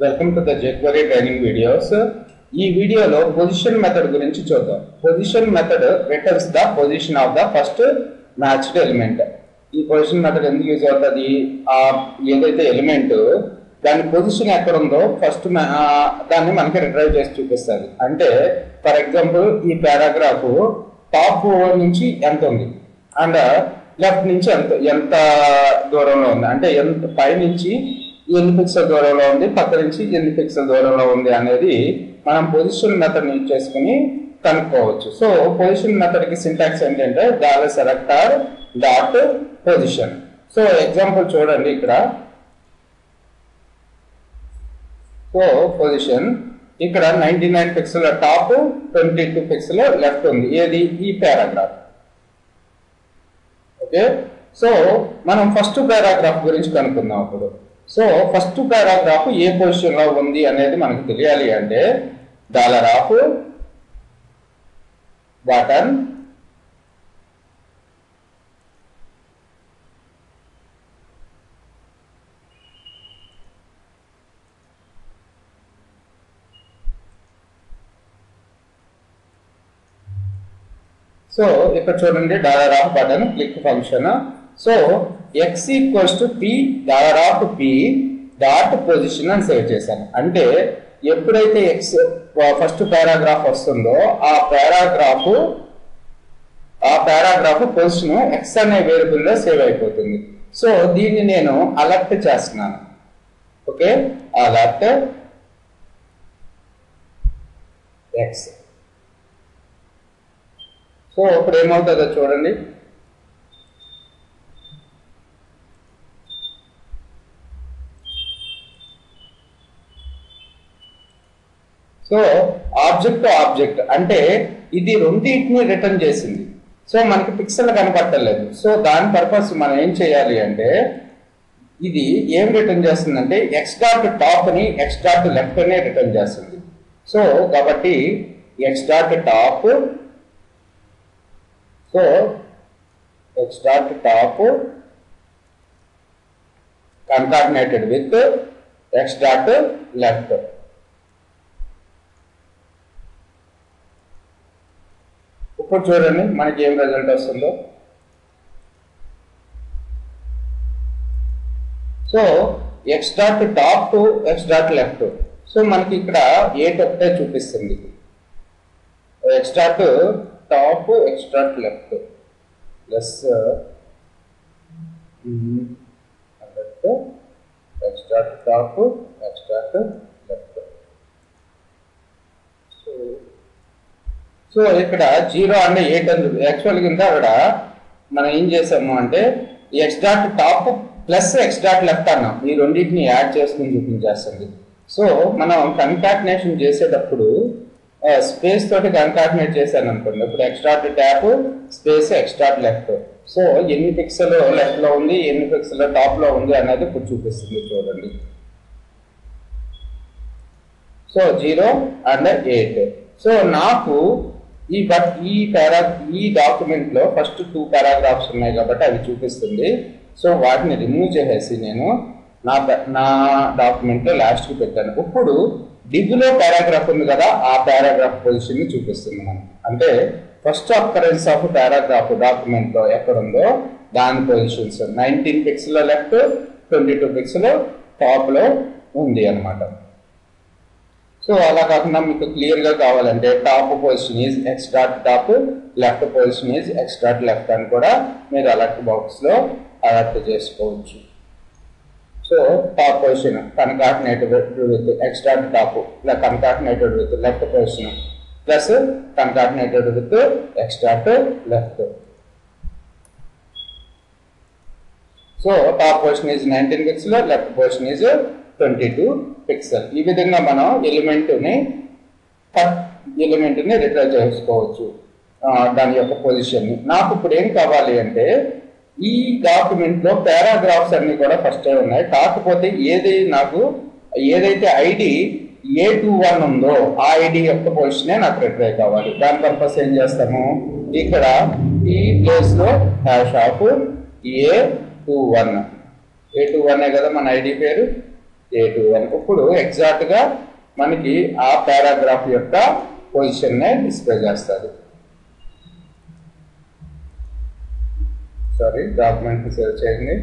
Welcome to the jQuery training videos. ఈ వీడియోలో position method గురించి చూద్దాం. Position method returns the position of the first matched element. ఈ position method ఎందుకు use అవుతుంది? ఏదైతే ఎలిమెంట్ దాని పొజిషన్ ఎక్కడ ఉందో ఫస్ట్ దాన్ని మనకి రిట్రైవ్ చేసి చూపిస్తుంది. అంటే ఫర్ ఎగ్జాంపుల్ ఈ పారాగ్రాఫ్ టాప్ నుంచి ఎంత ఉంది అండ్ లెఫ్ట్ నుంచి ఎంత దూరంలో ఉంది, అంటే ఎంత పై నుంచి ఎన్ని పిక్సెల్ దూరంలో ఉంది, పక్క నుంచి ఎన్ని పిక్సెల్ దూరంలో ఉంది అనేది మనం పొజిషన్ మెథడ్ యూజ్ చేసుకుని కనుక్కోవచ్చు. సో పొజిషన్ మెథడ్ కి సింటాక్స్ ఏంటంటే $selector dot position. So example చూడండి ఇక్కడ. సో పొజిషన్ ఇక్కడ 99 పిక్సెల్ టాప్, 22 పిక్సెల్ లెఫ్ట్ ఉంది. ఏది? ఈ పారాగ్రాఫ్. ఓకే, సో మనం ఫస్ట్ పారాగ్రాఫ్ గురించి కనుక్కుందాం అప్పుడు. సో ఫస్ట్ పారాగ్రాఫ్ ఏ పొజిషన్ లో ఉంది అనేది మనకు తెలియాలి అంటే $button సో ఇక్కడ చూడండి $button click function. So x equals to p $p dot position అని సేవ్ చేశాను. అంటే ఎప్పుడైతే x ఫస్ట్ పారాగ్రాఫ్ వస్తుందో ఆ పారాగ్రాఫ్ పొజిషన్ x అనే వేరియబుల్ లో సేవ్ అయిపోతుంది. సో దీన్ని నేను అలర్ట్ చేస్తున్నాను. Okay, alert x. సో ఇప్పుడు ఏమవుతుందో చూడండి. సో ఆబ్జెక్ట్ ఆబ్జెక్ట్ అంటే ఇది రెండింటిని రిటర్న్ చేసింది. సో మనకి పిక్సెల్ కనపట్టలేదు. సో దాని పర్పస్ మనం ఏం చేయాలి అంటే ఇది ఏం రిటర్న్ చేస్తుందంటే x డాట్ టాప్ ని x డాట్ లెఫ్ట్ ని రిటర్న్ చేస్తుంది. సో కాబట్టి x dot top, so x dot top concatenated with x dot left. ఇప్పుడు చూడండి మనకి ఏం రిజల్ట్ వస్తుందో. So x dot top to x dot left. So మనకి ఇక్కడ 8 ఒకటే చూపిస్తుంది. x dot top x dot left plus x dot top x dot left. So ఇక్కడ 0 అంటే 8 అని యాక్చువల్గా కింద అక్కడ మనం ఏం చేసాము అంటే x dot top plus x dot left అన్నాం. ఈ రెండింటిని యాడ్ చేసుకుని చూపించేస్తుంది. సో మనం కన్కాటినేషన్ చేసేటప్పుడు స్పేస్ తోటి కన్కాటినేట్ చేశాను అనుకోండి. ఇప్పుడు x dot tap space x dot left. So ఎన్ని పిక్సెల్ లెఫ్ట్ లో ఉంది, ఎన్ని పిక్సెల్ టాప్ లో ఉంది అనేది ఇప్పుడు చూపిస్తుంది చూడండి. So 0 and 8. సో నాకు ఈ డాక్యుమెంట్ లో ఫస్ట్ 2 పారాగ్రాఫ్స్ ఉన్నాయి కాబట్టి అవి చూపిస్తుంది. సో వాటిని రిమూవ్ చేసేసి నేను నా డాక్యుమెంట్ లో లాస్ట్ కి పెట్టాను. ఇప్పుడు డిగ్లో పారాగ్రాఫ్ ఉంది కదా, ఆ పారాగ్రాఫ్ పొజిషన్ ని చూపిస్తుంది మనకు. అంటే first occurrence of paragraph document లో ఎక్కడ ఉందో దాని positions 19 pixel left, 22 pixel top లో ఉంది అనమాట. సో అలా కాకుండా మీకు క్లియర్ గా కావాలంటే top position is x dot top, left position is x dot left అని కూడా మీరు అలర్ట్ బాక్స్ లో అలర్ట్ చేసుకోవచ్చు. So top position concatenated with x dot top, concatenated with left position plus concatenated with x dot left. So top position is 19 pixel, left position is 22 pixel. ఈ విధంగా మనం element ని retrieve చేసుకోవచ్చు దాని యొక్క position ని. నాకు ఇప్పుడు ఏం కావాలి అంటే ఈ డాక్యుమెంట్ లో పారాగ్రాఫ్స్ అన్ని కూడా ఫస్ట్ ఉన్నాయి. కాకపోతే ఏదైతే ఐడి A21 ఉందో ఆ ఐడి యొక్క పొజిషనే నాకు రిట్రైవ్ కావాలి. దాని పర్పస్ ఏం చేస్తాము, ఇక్కడ ఈ ప్లేస్ లో #A21 A21 కదా మన ఐడి పేరు. A21. ఇప్పుడు ఎగ్జాక్ట్ గా మనకి ఆ పారాగ్రాఫ్ యొక్క పొజిషన్ నే డిస్ప్లే చేస్తుంది. సారీ, డాక్యుమెంట్ సేవ్ చేయండి.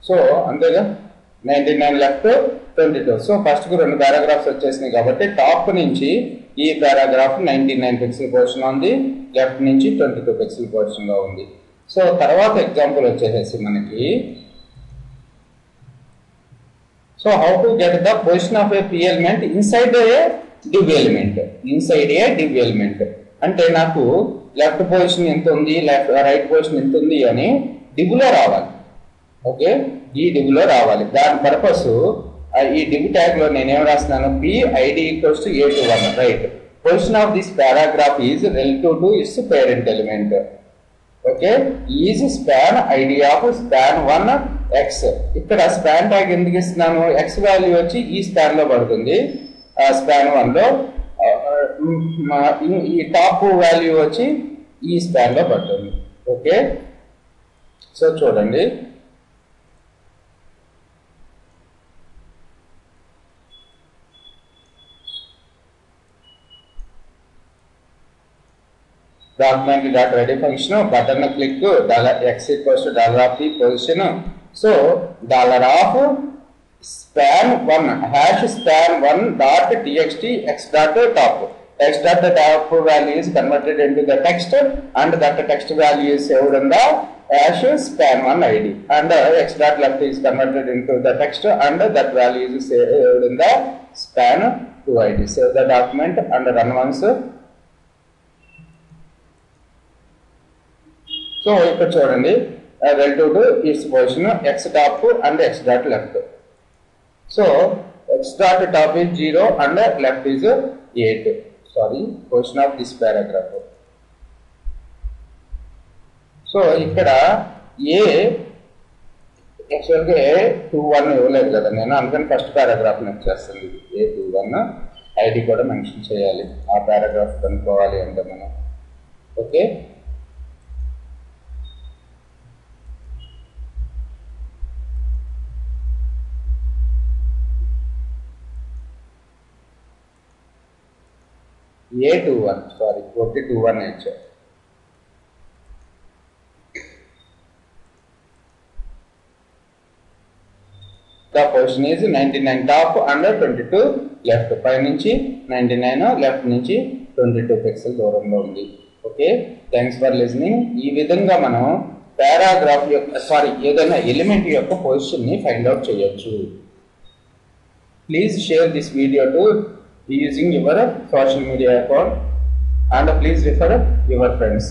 సో అంతేగా 99 లెఫ్ట్ 22. సో ఫస్ట్ కు 2 పారాగ్రాఫ్స్ వచ్చేసినాయి కాబట్టి టాప్ నుంచి ఈ పారాగ్రాఫ్ 99 పిక్సెల్ పొజిషన్ ఉంది, లెఫ్ట్ నుంచి 22 పిక్సెల్ పొజిషన్ లో ఉంది. సో తర్వాత ఎగ్జాంపుల్ వచ్చేసి మనకి so how to get the position of A p element inside A div element. Inside A div element అంటే నాకు లెఫ్ట్ పొజిషన్ ఎంత ఉంది, రైట్ పొజిషన్ ఎంత ఉంది అని div లో రావాలి. ఓకే, ఈ div లో రావాలి. దాని పర్పస్ ఈ div ట్యాగ్ లో నేనేం రాస్తున్నాను, PID equals to A21. Right, position of this paragraph is relative to it's parent element. Okay, is span ID of span 1 x. ఇక్కడ స్పాన్ ట్యాగ్ ఎందుకు ఇస్తున్నాను, x వాల్యూ వచ్చి ఈ స్పాన్ లో పడుతుంది, స్పాన్ 1 లో, ఈ టాప్ వాల్యూ వచ్చి ఈ స్పాన్ లో పడుతుంది. ఓకే, సో చూడండి, document.ready function button click $x equals to $p position. So $of span1 hash span1 dot txt x dot top. X dot top value is converted into the text and that text value is saved in the hash span1 id, and x dot left is converted into the text and that value is saved in the span2 id. Save the document and run once. So ఇక్కడ చూడండి, relative to it's position x top and x dot left. So x dot top is 0 and left is 8. Sorry, position of this paragraph. So ఇక్కడ ఏ యాక్చువల్గా A21 ఇవ్వలేదు కదా నేను, అందుకని first paragraph వచ్చేస్తుంది A21. ID కూడా మెన్షన్ చేయాలి ఆ పారాగ్రాఫ్ కనుక్కోవాలి అంటే మనం. Okay, A21, sorry, 41H. The position is 99 top and 22 left. పై నుంచి 99, లెఫ్ట్ నుంచి 22 పిక్సెల్ దూరంలో ఉంది. Okay, thanks for listening. ఈ విధంగా మనం పారాగ్రాఫ్ యొక్క ఏదైనా ఎలిమెంట్ యొక్క పొజిషన్ ని ఫైండ్ అవుట్ చేయొచ్చు. Please share this video to using your social media account and please refer your friends.